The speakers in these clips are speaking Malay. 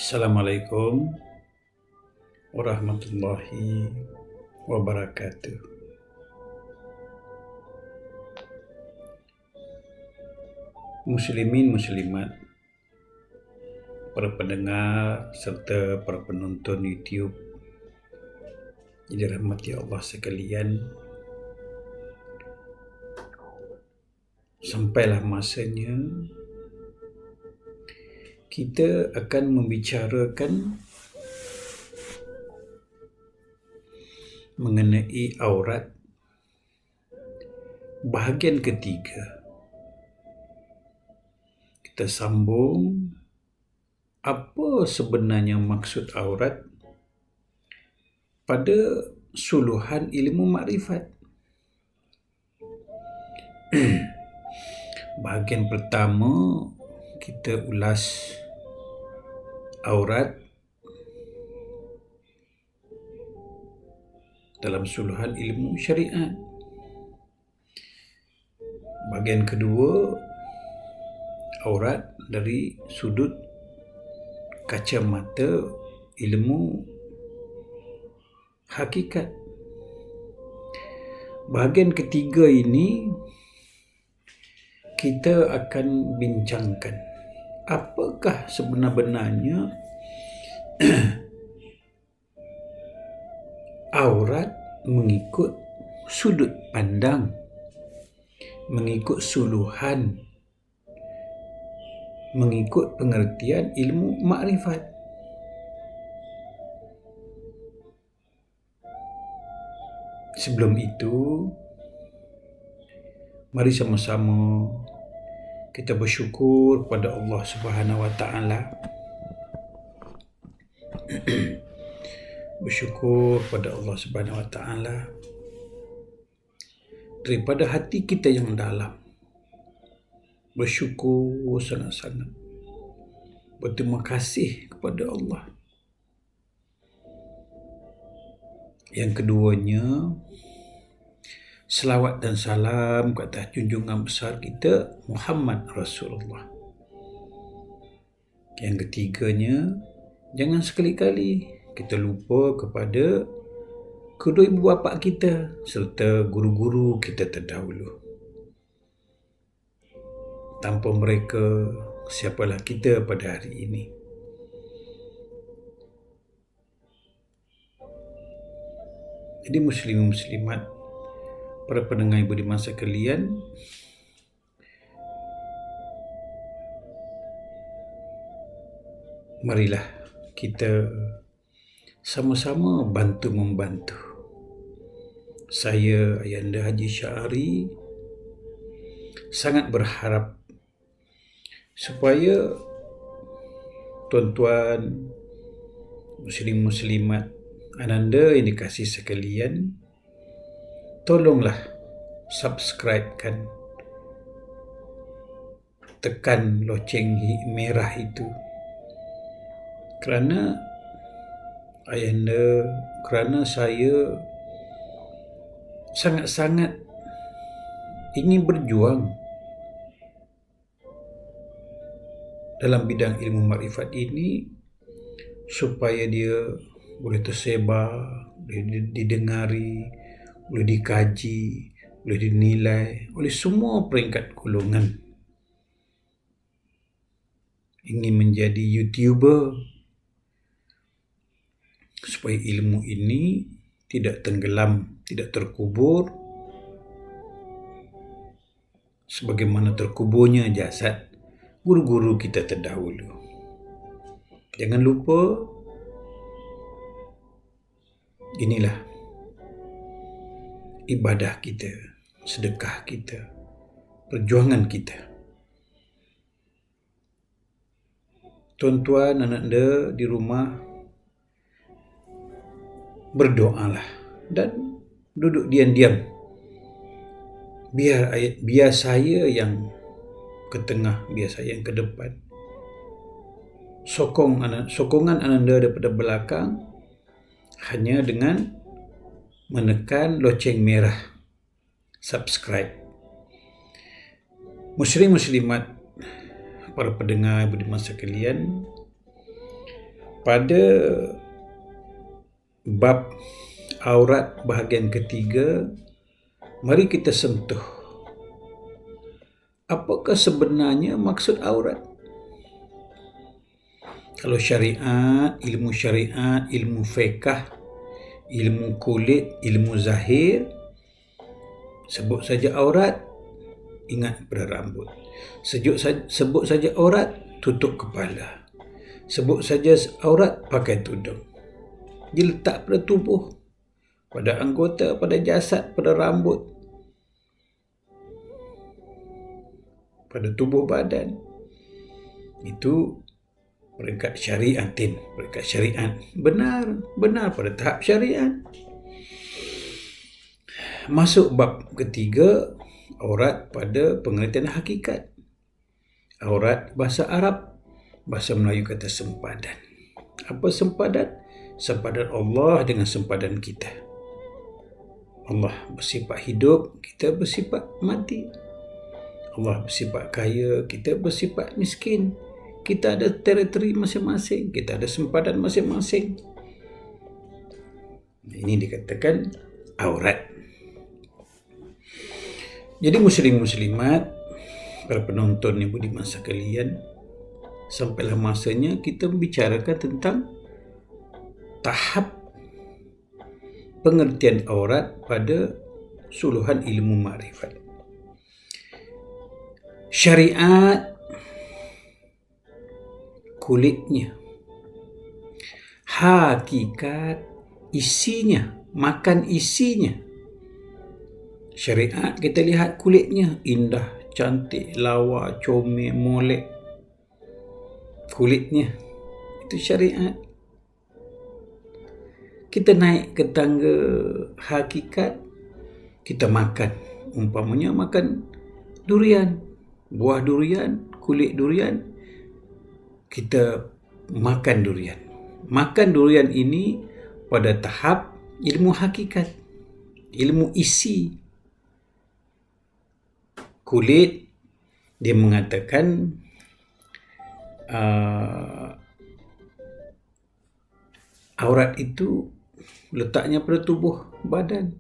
Assalamualaikum warahmatullahi wabarakatuh. Muslimin muslimat, para pendengar serta para penonton YouTube yang dirahmati Allah sekalian, sampailah masanya kita akan membicarakan mengenai aurat bahagian ketiga. Kita sambung apa sebenarnya maksud aurat pada suluhan ilmu makrifat. Bahagian pertama kita ulas aurat dalam suluhan ilmu syariat. Bahagian kedua, aurat dari sudut kacamata ilmu hakikat. Bahagian ketiga ini kita akan bincangkan apakah sebenar-benarnya aurat mengikut sudut pandang, mengikut suluhan, mengikut pengertian ilmu makrifat. Sebelum itu, mari sama-sama kita bersyukur kepada Allah Subhanahu Wa Taala. Bersyukur kepada Allah Subhanahu Wa Taala daripada hati kita yang dalam. Bersyukur sangat-sangat. Berterima kasih kepada Allah. Yang keduanya, selawat dan salam ke atas junjungan besar kita Muhammad Rasulullah. Yang ketiganya, jangan sekali-kali kita lupa kepada kedua ibu bapa kita serta guru-guru kita terdahulu. Tanpa mereka, siapalah kita pada hari ini. Jadi muslim-muslimat, para pendengar ibu di masa sekalian, marilah kita sama-sama bantu-membantu. Saya, Ayanda Haji Syahari, sangat berharap supaya tuan-tuan muslim-muslimat ananda yang dikasihi sekalian, tolonglah subscribekan, tekan loceng merah itu, kerana ayanda, kerana saya sangat-sangat ingin berjuang dalam bidang ilmu makrifat ini supaya dia boleh tersebar, boleh didengari, boleh dikaji, boleh dinilai oleh semua peringkat golongan. Ingin menjadi YouTuber supaya ilmu ini tidak tenggelam, tidak terkubur sebagaimana terkuburnya jasad guru-guru kita terdahulu. Jangan lupa, inilah ibadah kita, sedekah kita, perjuangan kita. Tuan-tuan, anak-anak di rumah, berdoalah dan duduk diam-diam. Biar saya yang ke tengah, biar saya yang ke depan. Sokongan anda daripada belakang hanya dengan menekan loceng merah, subscribe. Muslim-muslimat, para pendengar budiman sekalian, pada bab aurat bahagian ketiga, mari kita sentuh apakah sebenarnya maksud aurat. Kalau syariat, ilmu fiqh, ilmu kulit, ilmu zahir, sebut saja aurat, ingat pada rambut. Sebut saja aurat, tutup kepala. Sebut saja aurat, pakai tudung. Dia letak pada tubuh, pada anggota, pada jasad, pada rambut, pada tubuh badan. Itu peringkat syariatin, peringkat syariat. Benar pada tahap syariat. Masuk bab ketiga, aurat pada pengertian hakikat. Aurat bahasa Arab, bahasa Melayu kata sempadan. Apa sempadan? Sempadan Allah dengan sempadan kita. Allah bersifat hidup, kita bersifat mati. Allah bersifat kaya, kita bersifat miskin. Kita ada teritori masing-masing, kita ada sempadan masing-masing. Ini dikatakan aurat. Jadi muslim-muslimat, para penonton yang budiman sekalian, sampailah masanya kita membicarakan tentang tahap pengertian aurat pada suluhan ilmu makrifat. Syariat, kulitnya. Hakikat, isinya, makan isinya. Syariat kita lihat kulitnya, indah, cantik, lawa, comel, molek. Kulitnya, itu syariat. Kita naik ke tangga hakikat, kita makan. Umpamanya makan durian, buah durian, kulit durian, kita makan durian. Makan durian ini pada tahap ilmu hakikat, ilmu isi. Kulit, dia mengatakan aurat itu letaknya pada tubuh badan.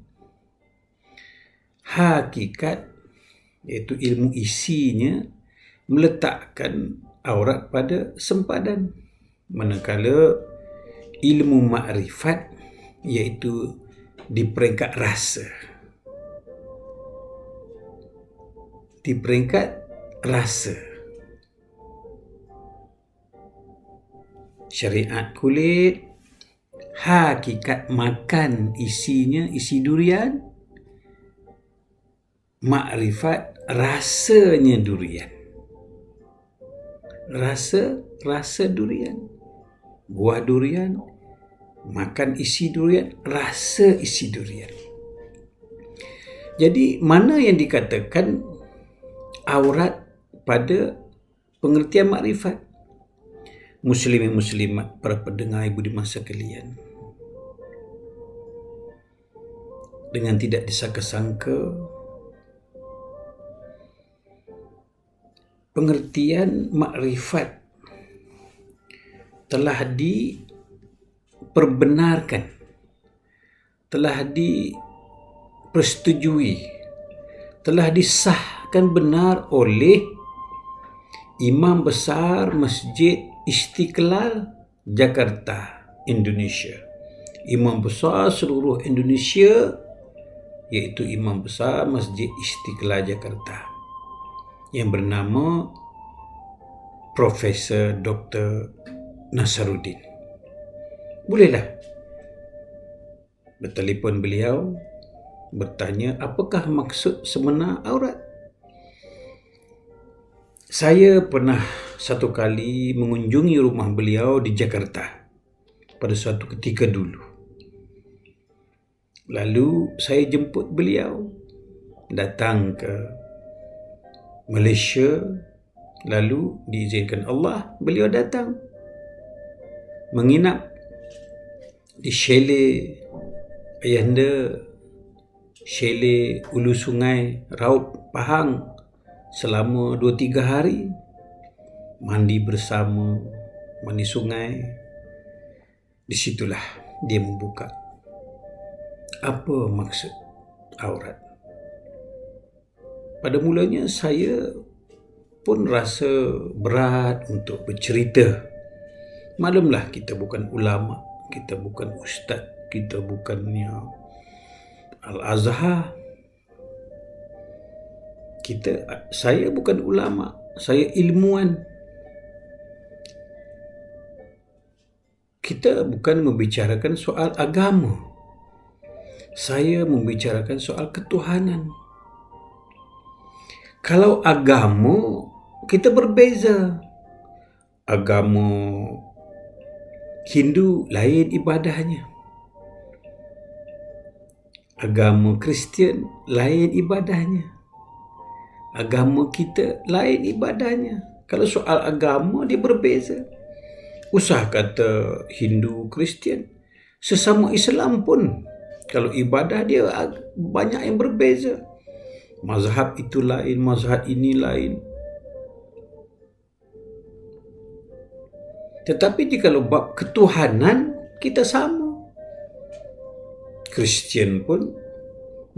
Hakikat, iaitu ilmu isinya, meletakkan aurat pada sempadan. Manakala ilmu makrifat, iaitu di peringkat rasa. Di peringkat rasa. Syariat kulit, hakikat makan isinya, isi durian. Makrifat rasanya durian. Rasa durian. Buah durian, makan isi durian, rasa isi durian. Jadi mana yang dikatakan aurat pada pengertian makrifat? Muslimin muslimat, para pendengar ibu budiman sekalian, dengan tidak disangka-sangka, pengertian makrifat telah diperbenarkan, telah dipersetujui, telah disahkan benar oleh Imam Besar Masjid Istiqlal Jakarta, Indonesia. Imam besar seluruh Indonesia, iaitu Imam Besar Masjid Istiqlal Jakarta, yang bernama Profesor Dr. Nasaruddin. Bolehlah bertelefon beliau, bertanya apakah maksud sebenar aurat. Saya pernah satu kali mengunjungi rumah beliau di Jakarta pada suatu ketika dulu. Lalu saya jemput beliau datang ke Malaysia. Lalu diizinkan Allah, beliau datang menginap di chalet ayahanda, chalet Ulu Sungai Raub Pahang selama 2-3 hari. Mandi bersama, mandi sungai, Di situlah dia membuka. Apa maksud aurat? Pada mulanya saya pun rasa berat untuk bercerita. Maklumlah, kita bukan ulama, kita bukan ustaz, kita bukannya Al-Azhar. Saya bukan ulama, saya ilmuwan. Kita bukan membicarakan soal agama. Saya membicarakan soal ketuhanan. Kalau agama, kita berbeza. Agama Hindu lain ibadahnya. Agama Kristian lain ibadahnya. Agama kita lain ibadahnya. Kalau soal agama, dia berbeza. Usah kata Hindu, Kristian, sesama Islam pun, kalau ibadah dia banyak yang berbeza. Mazhab itu lain, mazhab ini lain. Tetapi jika bab ketuhanan, kita sama. Kristian pun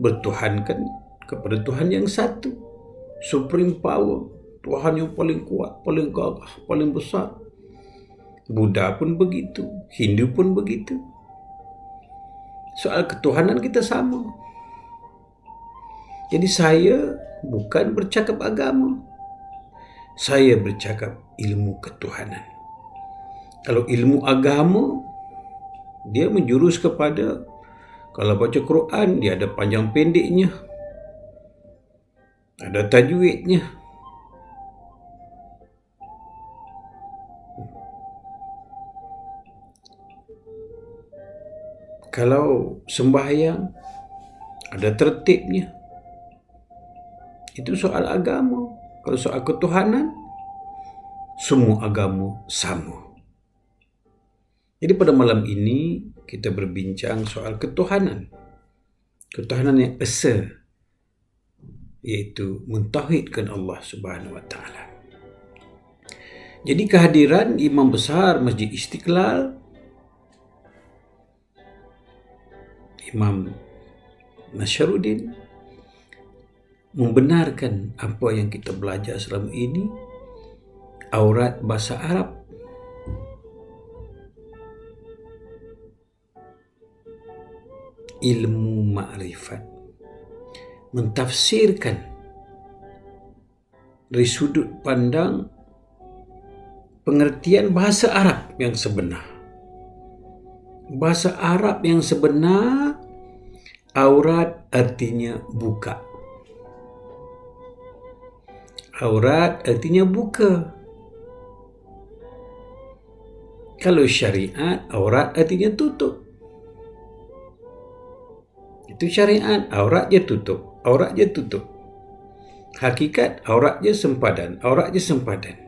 bertuhankan kepada Tuhan yang satu, supreme power, Tuhan yang paling kuat, paling gagah, paling besar. Buddha pun begitu, Hindu pun begitu. Soal ketuhanan kita sama. Jadi saya bukan bercakap agama. Saya bercakap ilmu ketuhanan. Kalau ilmu agama, dia menjurus kepada, kalau baca Quran, dia ada panjang pendeknya, ada tajwidnya. Kalau sembahyang, ada tertibnya. Itu soal agama. Kalau soal ketuhanan, semua agama sama. Jadi pada malam ini kita berbincang soal ketuhanan. Ketuhanan yang esa, iaitu mentauhidkan Allah Subhanahu wa taala. Jadi kehadiran Imam Besar Masjid Istiqlal, Imam Nasharuddin, membenarkan apa yang kita belajar selama ini, aurat bahasa Arab. Ilmu makrifat, mentafsirkan dari sudut pandang pengertian bahasa Arab yang sebenar. Bahasa Arab yang sebenar, aurat artinya buka. Aurat artinya buka. Kalau syariat, aurat artinya tutup. Itu syariat, aurat je tutup, aurat je tutup. Hakikat, aurat je sempadan, aurat je sempadan.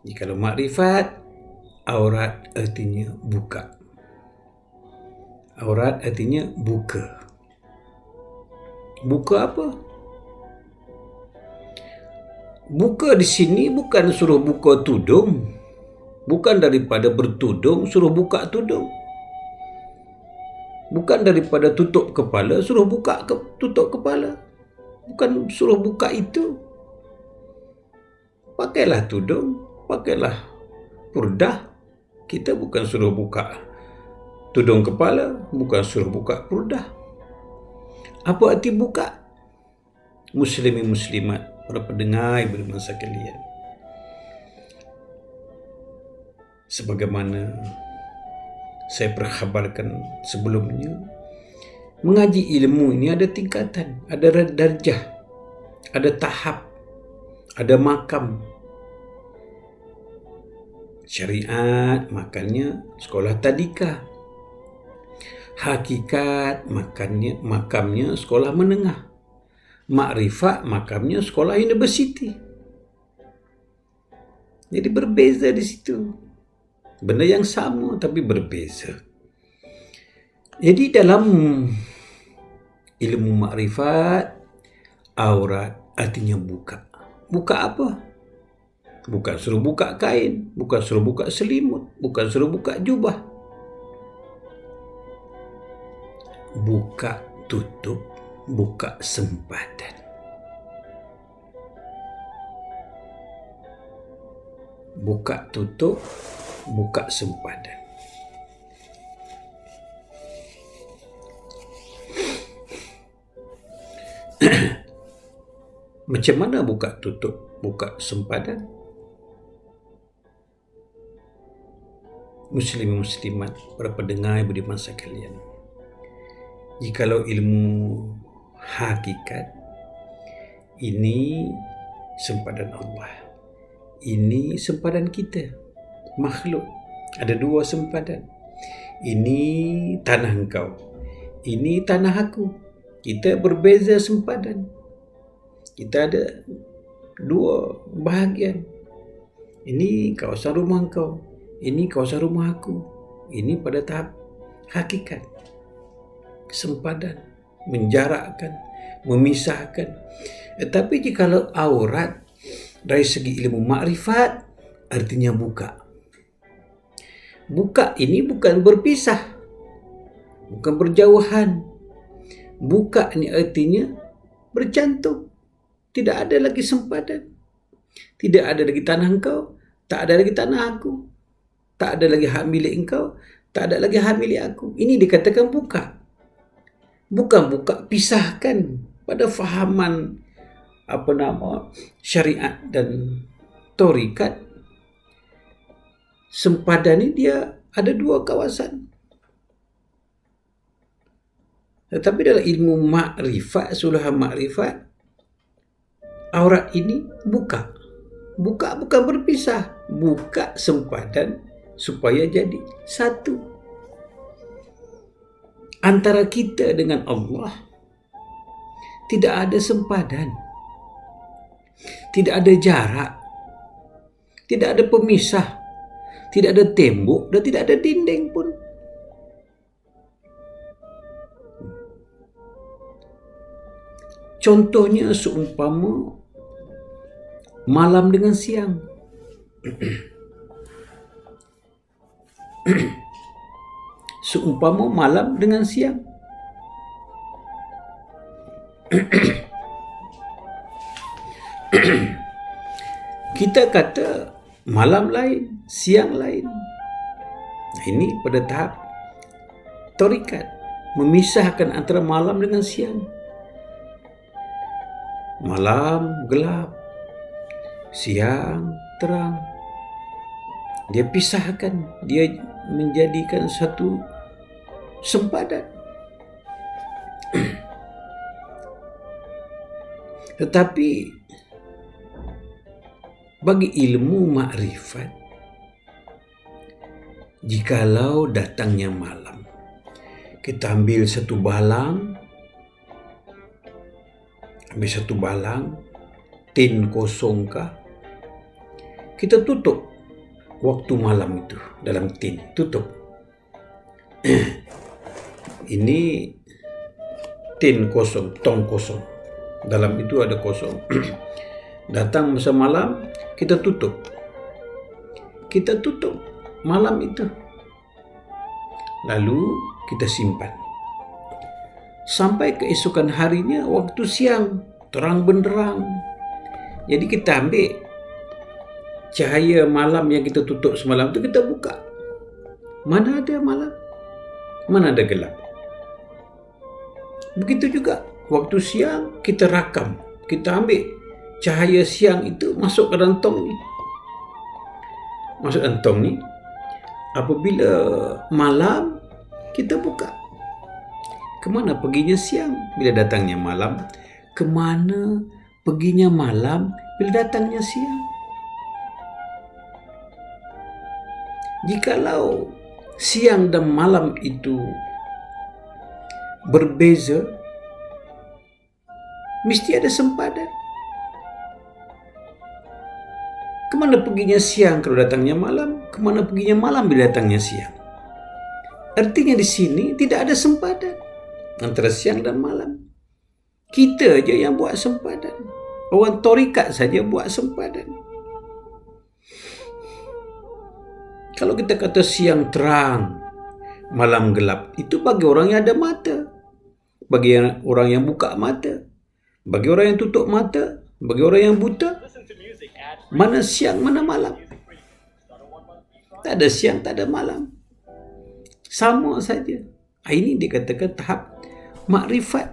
Jadi kalau makrifat, aurat artinya buka. Aurat artinya buka. Buka apa? Buka di sini bukan suruh buka tudung. Bukan daripada bertudung suruh buka tudung. Bukan daripada tutup kepala suruh tutup kepala. Bukan suruh buka itu. Pakailah tudung, pakailah purdah. Kita bukan suruh buka tudung kepala, bukan suruh buka purdah. Apa arti buka? Muslimin muslimat, para pendengar beriman sekalian, sebagaimana saya perkhabarkan sebelumnya, mengaji ilmu ini ada tingkatan, ada darjah, ada tahap, ada makam. Syariat makannya sekolah tadika. Hakikat makamnya sekolah menengah. Makrifat makamnya sekolah universiti. Jadi berbeza di situ. Benda yang sama tapi berbeza. Jadi dalam ilmu makrifat, aurat artinya buka. Buka apa? Bukan suruh buka kain, bukan suruh buka selimut, bukan suruh buka jubah. buka tutup, buka sempadan. Buka tutup, buka sempadan. Macam mana buka tutup, buka sempadan? Muslim-muslimat, para pendengar yang budiman sekalian, jikalau ilmu hakikat ini sempadan Allah, ini sempadan kita makhluk. Ada dua sempadan. Ini tanah engkau, ini tanah aku. Kita berbeza sempadan. Kita ada dua bahagian. Ini kawasan rumah engkau, ini kawasan rumah aku. Ini pada tahap hakikat. Sempadan, menjarakkan, memisahkan. Tetapi jikalau aurat dari segi ilmu makrifat, artinya buka. Buka ini bukan berpisah, bukan berjauhan. Buka ini artinya bercantum. Tidak ada lagi sempadan. Tidak ada lagi tanah engkau, tak ada lagi tanah aku. Tak ada lagi hak milik engkau, tak ada lagi hak milik aku. Ini dikatakan buka. Bukan buka pisahkan pada fahaman syariat dan torikat. Sempadan ini dia ada dua kawasan. Tetapi dalam ilmu makrifat, suluhan makrifat, aurat ini buka. Buka bukan berpisah. Buka sempadan supaya jadi satu. Antara kita dengan Allah tidak ada sempadan. Tidak ada jarak. Tidak ada pemisah. Tidak ada tembok dan tidak ada dinding pun. Contohnya seumpama malam dengan siang. Seumpama malam dengan siang. Kita kata malam lain, siang lain. Ini pada tahap torikat, memisahkan antara malam dengan siang. Malam gelap, siang terang. Dia pisahkan, dia menjadikan satu sempadan. Tetapi bagi ilmu makrifat, jikalau datangnya malam, kita ambil satu balang, tin kosong kah, kita tutup waktu malam itu dalam tin, tutup. Ini tin kosong, tong kosong, dalam itu ada kosong. Datang masa malam, kita tutup. Kita tutup malam itu. Lalu kita simpan. Sampai keesokan harinya waktu siang, terang benderang. Jadi kita ambil cahaya malam yang kita tutup semalam itu, kita buka. Mana ada malam? Mana ada gelap? Begitu juga waktu siang kita rakam. Kita ambil cahaya siang itu masuk ke dalam tong ni. Masuk dalam tong ni. Apabila malam, kita buka. Kemana perginya siang bila datangnya malam? Kemana perginya malam bila datangnya siang? Jikalau siang dan malam itu berbeza, mesti ada sempadan. Kemana perginya siang kalau datangnya malam? Kemana perginya malam bila datangnya siang? Artinya di sini tidak ada sempadan antara siang dan malam. Kita je yang buat sempadan. Orang torikat saja buat sempadan. Kalau kita kata siang terang, malam gelap, itu bagi orang yang ada mata. bagi orang yang buka mata, bagi orang yang tutup mata, bagi orang yang buta. Mana siang, mana malam. Tak ada siang, tak ada malam. Sama saja. Ini dikatakan tahap makrifat.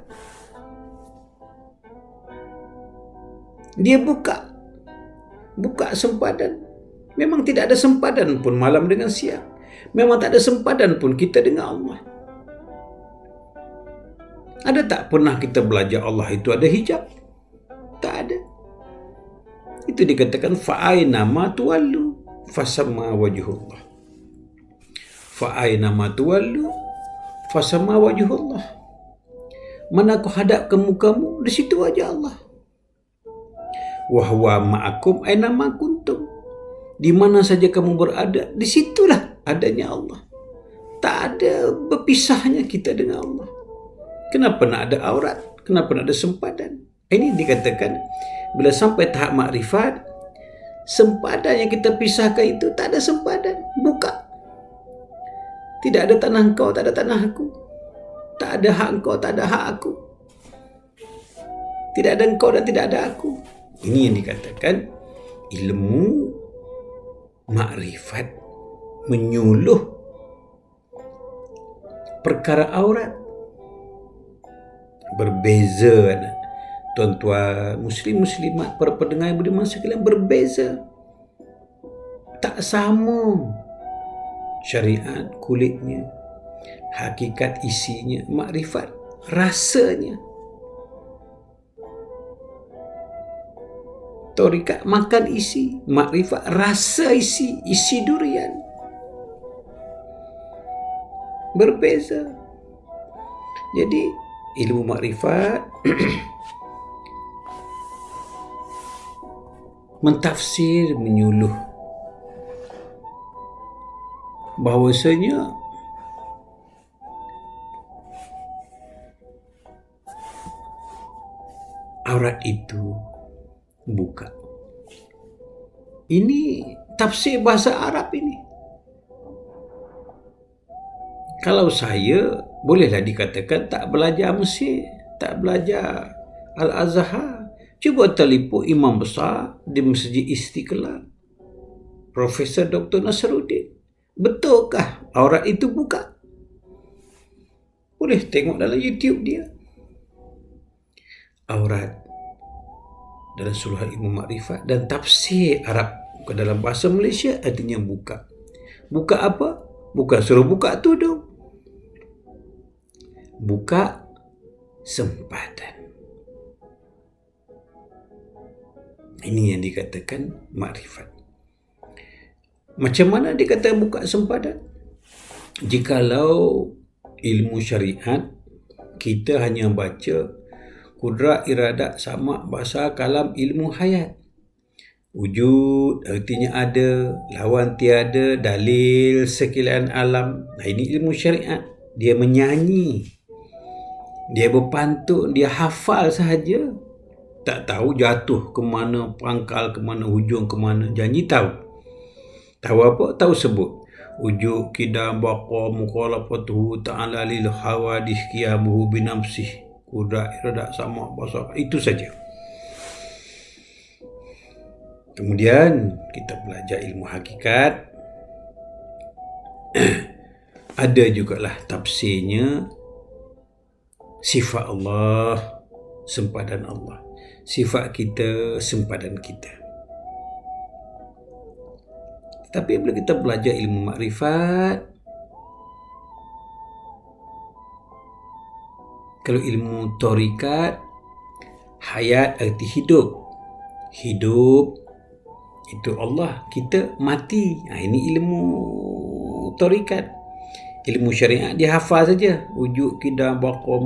Dia buka sempadan. Memang tidak ada sempadan pun malam dengan siang. Memang tak ada sempadan pun kita dengan Allah. Ada tak pernah kita belajar Allah itu ada hijab? Tak ada. Itu dikatakan fa'aina ma tuwallu fasamma wajhullah. Fa'aina ma tuwallu fasamma wajhullah. Mana kau hadap ke mukamu, di situ wajah Allah. Wa huwa ma'akum aina ma kuntum. Di mana saja kamu berada, di situlah adanya Allah. Tak ada berpisahnya kita dengan Allah. Kenapa nak ada aurat? Kenapa nak ada sempadan? Ini dikatakan bila sampai tahap makrifat, sempadan yang kita pisahkan itu tak ada sempadan. Buka. Tidak ada tanah engkau, tak ada tanah aku. Tak ada hak engkau, tak ada hak aku. Tidak ada engkau dan tidak ada aku. Ini yang dikatakan ilmu makrifat menyuluh perkara aurat. Berbeza, tuan-tuan muslim-muslimat, para pendengar yang beriman sekalian, berbeza. Tak sama syariat kulitnya, hakikat isinya, makrifat rasanya. Torikat makan isi, makrifat rasa isi durian. Berbeza. Jadi ilmu makrifat mentafsir, menyuluh bahawasanya aurat itu buka. Ini tafsir bahasa Arab ini. Kalau saya, bolehlah dikatakan tak belajar Mesir, tak belajar Al-Azhar. Cuba telipuk imam besar di Masjid Istiqlal, Profesor Dr. Nasruddin. Betulkah aurat itu buka? Boleh tengok dalam YouTube dia. Aurat dalam surah ilmu makrifat dan tafsir Arab ke dalam bahasa Malaysia artinya buka. Buka apa? Bukan suruh buka tudung. Buka sempadan. Ini yang dikatakan makrifat. Macam mana dikatakan buka sempadan? Jikalau ilmu syariat kita hanya baca kudrat, iradat, samak, basar, kalam, ilmu hayat. Wujud artinya ada, lawan tiada, dalil sekalian alam. Ini ilmu syariat. Dia menyanyi, dia berpantun, dia hafal sahaja. Tak tahu jatuh ke mana, pangkal ke mana, hujung ke mana. Janji tahu. Tahu apa? Tahu sebut. Wujud, kidam, baqa, mukhalafatuhu ta'ala lil hawadih qiyamuhu binamsih. Kudrat, iradat, samak, basar. Itu saja. Kemudian kita belajar ilmu hakikat. Ada jugalah tafsirnya sifat Allah, sempadan Allah. Sifat kita, sempadan kita. Tapi bila kita belajar ilmu makrifat, kalau ilmu torikat, hayat arti hidup. Hidup itu Allah, kita mati. Ini ilmu torikat. Ilmu syariat dia hafal saja. Wujud, kidam, baqa,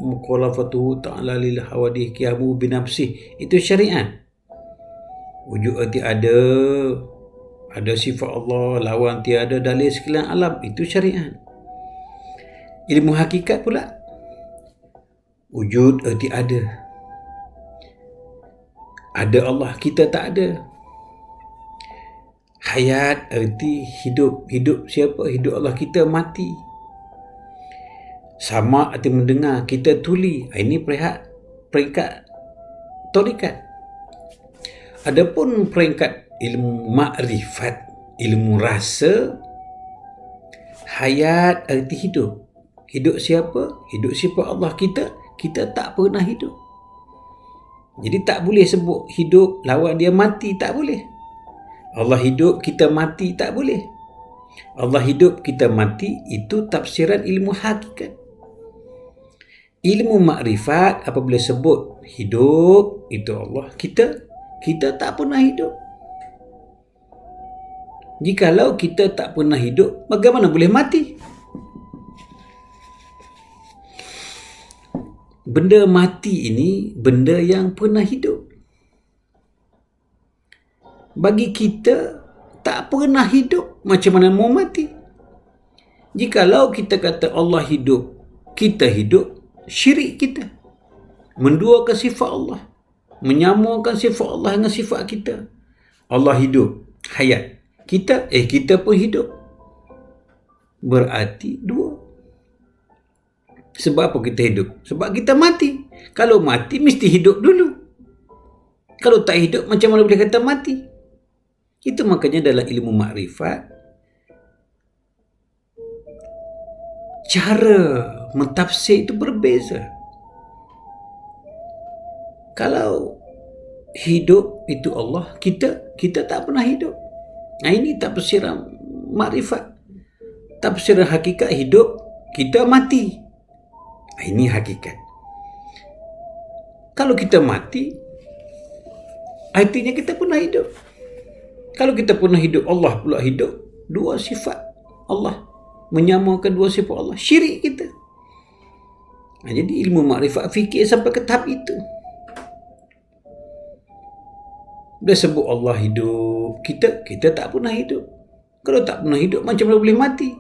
mukhalafatuhu ta'ala lil hawadih qiyamu binafsih. Itu syariat. Wujud arti ada sifat Allah, lawan tiada, dalil sekalian alam. Itu syariat. Ilmu hakikat pula, wujud arti ada Allah, kita tak ada. Hayat arti hidup. Hidup siapa? Hidup Allah, kita mati. Sama arti mendengar, kita tuli. Ini peringkat tarikat. Adapun peringkat ilmu makrifat, ilmu rasa, hayat arti hidup. Hidup siapa? Hidup sifat Allah. Kita tak pernah hidup. Jadi tak boleh sebut hidup lawan dia mati, tak boleh. Allah hidup, kita mati, tak boleh. Allah hidup, kita mati, itu tafsiran ilmu hakikat. Ilmu makrifat apabila sebut hidup, itu Allah. Kita tak pernah hidup. Jikalau kita tak pernah hidup, bagaimana boleh mati? Benda mati ini benda yang pernah hidup. Bagi kita tak pernah hidup, macam mana mau mati? Jikalau kita kata Allah hidup, kita hidup, syirik kita. Menduakan sifat Allah, menyamakan sifat Allah dengan sifat kita. Allah hidup, hayat. Kita pun hidup. Berarti dua. Sebab apa kita hidup? Sebab kita mati. Kalau mati, mesti hidup dulu. Kalau tak hidup, macam mana boleh kata mati? Itu makanya dalam ilmu makrifat, cara mentafsir itu berbeza. Kalau hidup itu Allah, kita tak pernah hidup. Ini tafsiran makrifat. Tafsiran hakikat hidup, kita mati. Ini hakikat. Kalau kita mati, artinya kita pernah hidup. Kalau kita pernah hidup, Allah pula hidup. Dua sifat Allah, menyamakan dua sifat Allah, syirik kita. Jadi ilmu makrifat fikir sampai ke tahap itu. Bila sebut Allah hidup, kita tak pernah hidup. Kalau tak pernah hidup, macam mana boleh mati?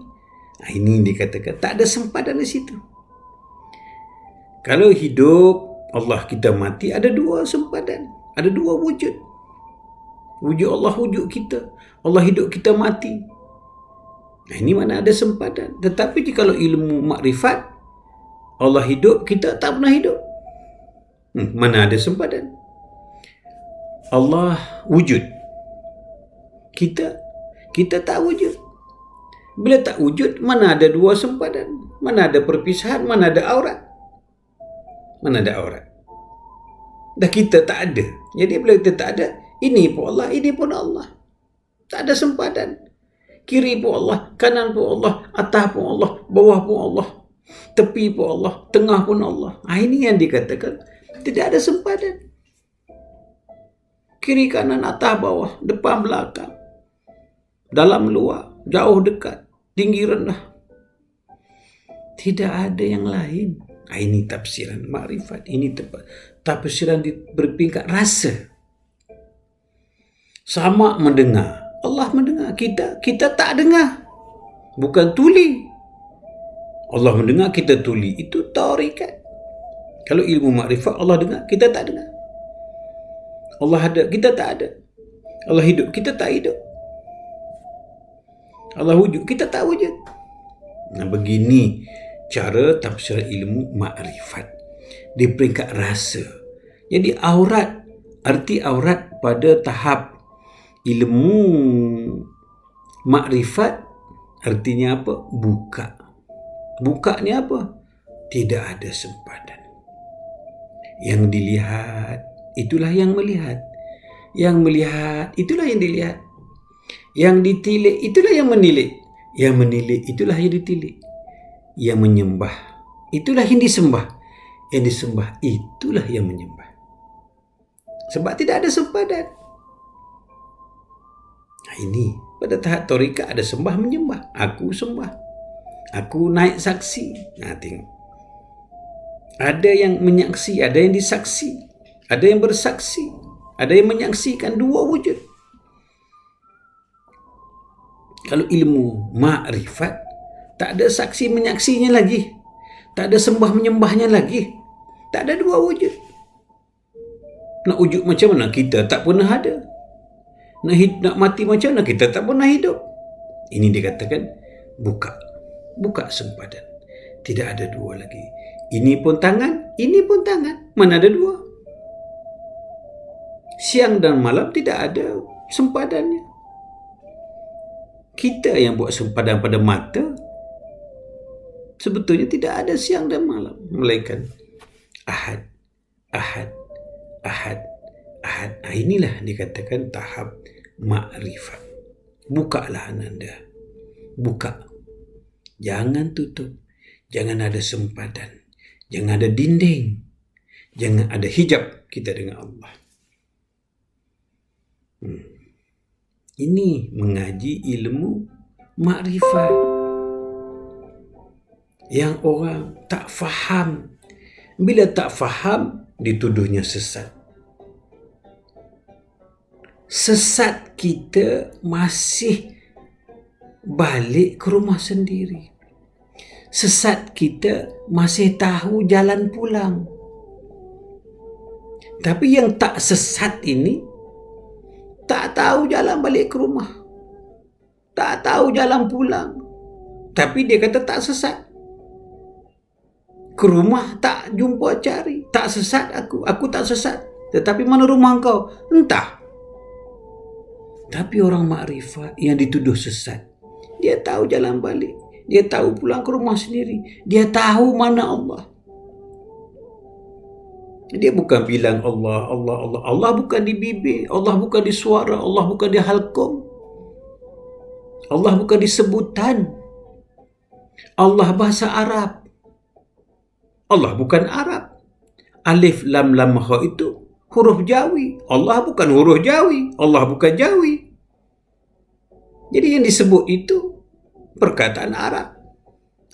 Ini dikatakan tak ada sempadan di situ. Kalau hidup Allah, kita mati, ada dua sempadan, ada dua wujud. Wujud Allah, wujud kita. Allah hidup, kita mati. Ini mana ada sempadan. Tetapi jika ilmu makrifat, Allah hidup, kita tak pernah hidup. Mana ada sempadan. Allah wujud, kita tak wujud. Bila tak wujud, mana ada dua sempadan, mana ada perpisahan, mana ada aurat. Mana ada aurat. Dah kita tak ada. Jadi bila kita tak ada, ini pun Allah, ini pun Allah. Tak ada sempadan. Kiri pun Allah, kanan pun Allah, atas pun Allah, bawah pun Allah, tepi pun Allah, tengah pun Allah. Ini yang dikatakan tidak ada sempadan. Kiri, kanan, atas, bawah, depan, belakang, dalam, luar, jauh, dekat, tinggi, rendah. Tidak ada yang lain. Ini tafsiran makrifat. Ini tafsiran berpingkat rasa. Sama mendengar. Allah mendengar. Kita tak dengar. Bukan tuli. Allah mendengar, kita tuli. Itu tarikat. Kalau ilmu makrifat, Allah dengar, kita tak dengar. Allah ada, kita tak ada. Allah hidup, kita tak hidup. Allah wujud, kita tak wujud. Begini cara tafsir ilmu makrifat di peringkat rasa. Jadi aurat, arti aurat pada tahap ilmu makrifat artinya apa? Buka. Buka ni apa? Tidak ada sempadan. Yang dilihat, itulah yang melihat. Yang melihat, itulah yang dilihat. Yang ditilik, itulah yang menilik. Yang menilik, itulah yang ditilik. Yang menyembah, itulah yang disembah. Yang disembah, itulah yang menyembah. Sebab tidak ada sempadan. Ini pada tahap tarikat ada sembah menyembah. Aku sembah, aku naik saksi. Tengok. Ada yang menyaksi, ada yang disaksi, ada yang bersaksi, ada yang menyaksikan dua wujud. Kalau ilmu makrifat, tak ada saksi menyaksinya lagi, tak ada sembah menyembahnya lagi, tak ada dua wujud. Nak wujud macam mana? Kita tak pernah ada. Nak mati macam mana? Kita tak pernah hidup. Ini dikatakan buka sempadan. Tidak ada dua lagi. Ini pun tangan, ini pun tangan. Mana ada dua? Siang dan malam tidak ada sempadannya. Kita yang buat sempadan pada mata. Sebetulnya tidak ada siang dan malam. Melainkan Ahad, Ahad, Ahad, Ahad. Inilah dikatakan tahap makrifat. Bukalah ananda. Buka. Jangan tutup. Jangan ada sempadan. Jangan ada dinding. Jangan ada hijab kita dengan Allah. Ini mengaji ilmu makrifat. Yang orang tak faham. Bila tak faham, dituduhnya sesat. Sesat kita masih balik ke rumah sendiri. Sesat kita masih tahu jalan pulang. Tapi yang tak sesat ini tak tahu jalan balik ke rumah. Tak tahu jalan pulang. Tapi dia kata tak sesat. Ke rumah tak jumpa cari. Tak sesat aku. Aku tak sesat. Tetapi mana rumah kau? Entah. Tapi orang makrifat yang dituduh sesat, dia tahu jalan balik. Dia tahu pulang ke rumah sendiri. Dia tahu mana Allah. Dia bukan bilang Allah, Allah, Allah. Allah bukan di bibir. Allah bukan di suara. Allah bukan di halqum. Allah bukan di sebutan. Allah bahasa Arab. Allah bukan Arab. Alif, lam, lam, kha itu huruf Jawi. Allah bukan huruf Jawi. Allah bukan Jawi. Jadi yang disebut itu perkataan Arab.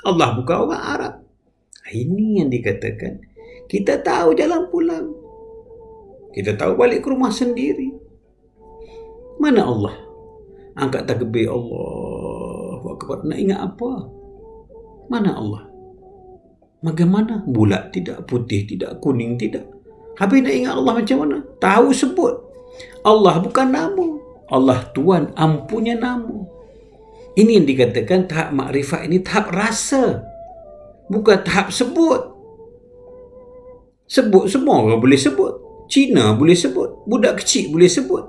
Allah bukan orang Arab. Ini yang dikatakan kita tahu jalan pulang. Kita tahu balik ke rumah sendiri. Mana Allah? Angkat takbir, Allahu Akbar. Nak ingat apa? Mana Allah? Bagaimana? Bulat tidak, putih tidak, kuning tidak. Habis nak ingat Allah macam mana? Tahu sebut. Allah bukan nama. Allah Tuhan, ampunya nama. Ini yang dikatakan tahap makrifat ini tahap rasa. Bukan tahap sebut. Sebut semua orang boleh sebut. Cina boleh sebut. Budak kecil boleh sebut.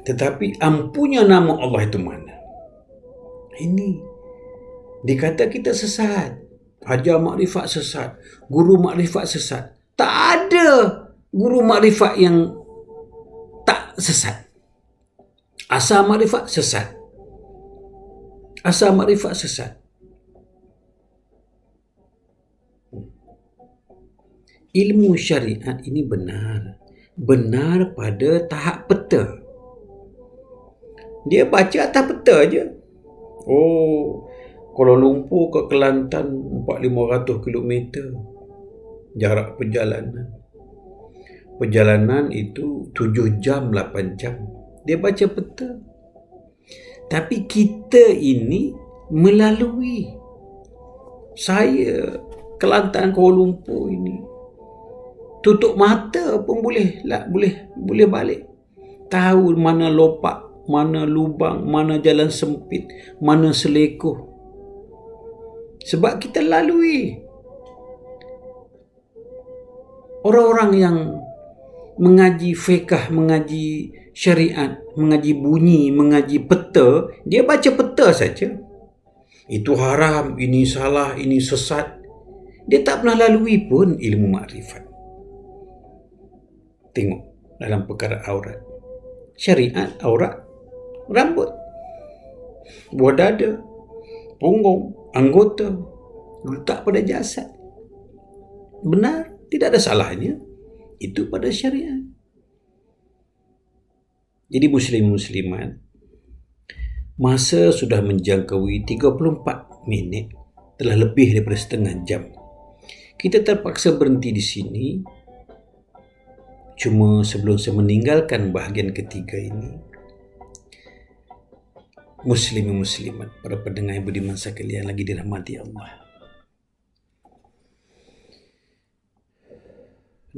Tetapi ampunya nama Allah itu mana? Ini. Dikata kita sesat. Ajar makrifat sesat. Guru makrifat sesat. Tak ada guru makrifat yang tak sesat. Asal makrifat sesat. Asal makrifat sesat. Ilmu syariat ini benar. Benar pada tahap peta. Dia baca atas peta je. Oh, Kuala Lumpur ke Kelantan 400-500 km jarak perjalanan. Perjalanan itu 7 jam, 8 jam. Dia baca peta. Tapi kita ini melalui. Saya Kelantan Kuala Lumpur ini tutup mata pun boleh balik. Tahu mana lopak, mana lubang, mana jalan sempit, mana selekoh. Sebab kita lalui. Orang-orang yang mengaji fiqh, mengaji syariat, mengaji bunyi, mengaji peta, dia baca peta saja. Itu haram, ini salah, ini sesat. Dia tak pernah lalui pun ilmu makrifat. Tengok dalam perkara aurat. Syariat, aurat, rambut, buah dada, punggung, anggota, letak pada jasad. Benar, tidak ada salahnya. Itu pada syariat. Jadi muslim-muslimat, masa sudah menjangkaui 34 minit, telah lebih daripada setengah jam. Kita terpaksa berhenti di sini. Cuma sebelum saya meninggalkan bahagian ketiga ini, muslim-muslimat, para pendengar yang budiman sekalian lagi dirahmati Allah,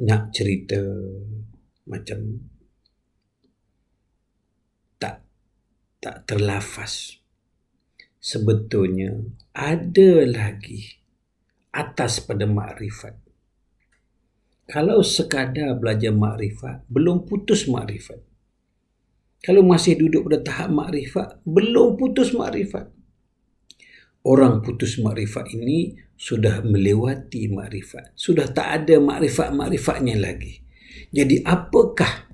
nak cerita macam tak terlafaz, sebetulnya ada lagi atas pada makrifat. Kalau sekadar belajar makrifat, belum putus makrifat. Kalau masih duduk pada tahap makrifat, belum putus makrifat. Orang putus makrifat ini sudah melewati makrifat. Sudah tak ada makrifat-makrifatnya lagi. Jadi apakah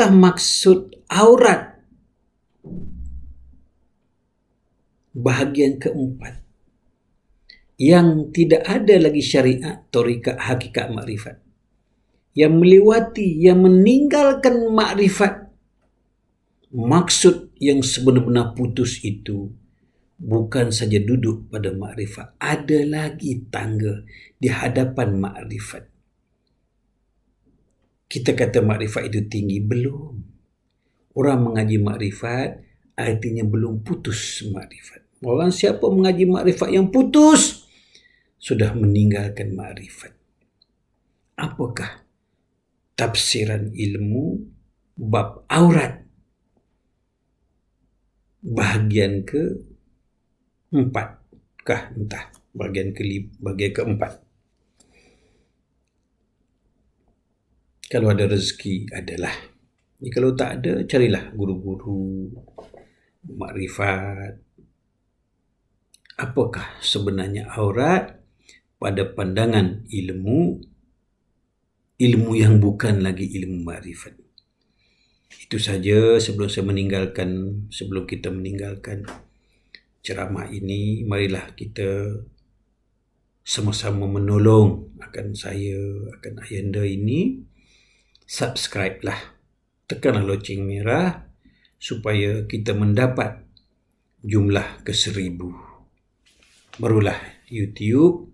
maksud aurat bahagian keempat yang tidak ada lagi syariat, tarikat, hakikat makrifat, yang melewati, yang meninggalkan makrifat? Maksud yang sebenar-benar putus itu bukan saja duduk pada makrifat, ada lagi tangga di hadapan makrifat. Kita kata makrifat itu tinggi, belum. Orang mengaji makrifat artinya belum putus makrifat. Orang siapa mengaji makrifat yang putus sudah meninggalkan makrifat. Apakah tafsiran ilmu bab aurat bahagian ke-4 kah, entah bahagian keempat? Kalau ada rezeki adalah. Kalau tak ada, carilah guru-guru makrifat. Apakah sebenarnya aurat pada pandangan ilmu yang bukan lagi ilmu makrifat? Itu saja sebelum kita meninggalkan ceramah ini, marilah kita sama-sama menolong akan ayanda ini. Subscribe lah, tekanlah loceng merah supaya kita mendapat jumlah ke 1000. Barulah YouTube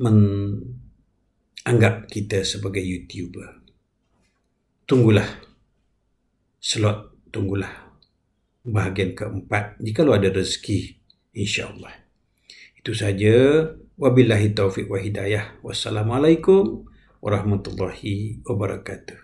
menganggap kita sebagai YouTuber. Tunggulah bahagian keempat jikalau ada rezeki, insya-Allah. Itu saja. Wabillahi taufiq wa hidayah. Wassalamualaikum warahmatullahi wabarakatuh.